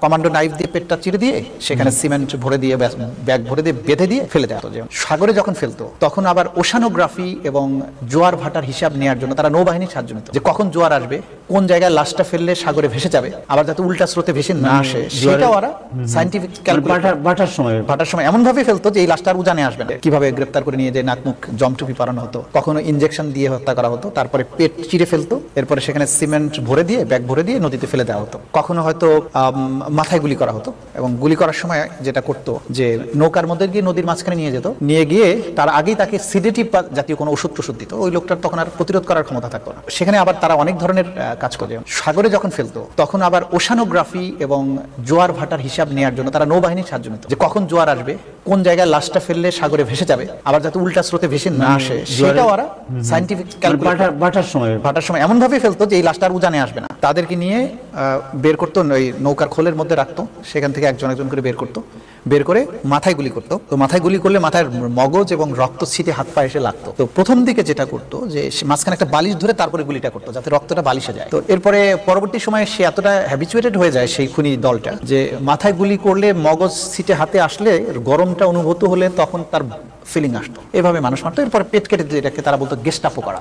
Commando knife দিয়ে পেটটা চিরে দিয়ে সেখানে সিমেন্ট ভরে দিয়ে ব্যাগ ভরে দিয়ে বেঁধে দিয়ে ফেলে দেওয়া হতো। যেমন সাগরে যখন ফেলতো তখন আবার ওশানোগ্রাফি এবং জোয়ার ভাটার হিসাব নেওয়ার জন্য তারা নৌবাহিনীর সাহায্য নিত, যে কখন জোয়ার আসবে, কোন জায়গায় লাশটা ফেললে সাগরে ভেসে যাবে, আবার যাতে উল্টা স্রোতে ভেসে না আসে সেটা ওরা সায়েন্টিফিক ভাটার সময় এমন ভাবে ফেলতো যে এই লাশটা আর উজানে আসবে না। কিভাবে গ্রেপ্তার করে নিয়ে যে নাক মুখ জমটুপি পরানো হতো, কখনো ইনজেকশন দিয়ে হত্যা করা হতো, তারপরে পেট চিরে ফেলতো, এরপরে সেখানে সিমেন্ট ভরে দিয়ে ব্যাগ ভরে দিয়ে নদীতে ফেলে দেওয়া হতো। কখনো হয়তো মাথায় গুলি করা হতো, এবং গুলি করার সময় যেটা করতো যে নৌকার মধ্যে গিয়ে নদীর মাঝখানে নিয়ে যেত, নিয়ে গিয়ে তার আগেই তাকে সিডেটিভ বা জাতীয় কোনো ওষুধ টষুধ দিত, ওই লোকটার তখন আর প্রতিরোধ করার ক্ষমতা থাকতো না। সেখানে আবার তারা অনেক ধরনের কাজ করে। সাগরে যখন ফেলতো তখন আবার ওশানোগ্রাফি এবং জোয়ার ভাটার হিসাব নেওয়ার জন্য তারা নৌবাহিনীর সাহায্য নিত, যে কখন জোয়ার আসবে, কোন জায়গায় লাশটা ফেললে সাগরে ভেসে যাবে, আবার যাতে উল্টা স্রোতে ভেসে না আসে সেটা ওরা সায়েন্টিফিক ভাটার সময় এমন ভাবে ফেলতো যে এই লাশটা আর উজানে আসবে না। তাদেরকে নিয়ে বের করতো, ওই নৌকার খোলের মধ্যে রাখতো, সেখান থেকে একজন একজন করে বের করতো, বের করে মাথায় গুলি করতো। তো মাথায় গুলি করলে মাথায় মগজ এবং রক্ত ছিটে হাত পায়ে এসে লাগতো। তো প্রথম দিকে যেটা করতো যে মাঝখানে একটা বালিশ ধরে তারপরে গুলিটা করতো যাতে রক্তটা বালিশে যায়। তো এরপরে পরবর্তী সময়ে সে এতটা হ্যাবিচুয়েটেড হয়ে যায় সেই খুনি দলটা, যে মাথায় গুলি করলে মগজ ছিটে হাতে আসলে গরমটা অনুভূত হলে তখন তার ফিলিং আসতো, এভাবে মানুষ মারতো। এরপরে পেট কেটে যেটাকে তারা বলতো গেস্টাপো করা।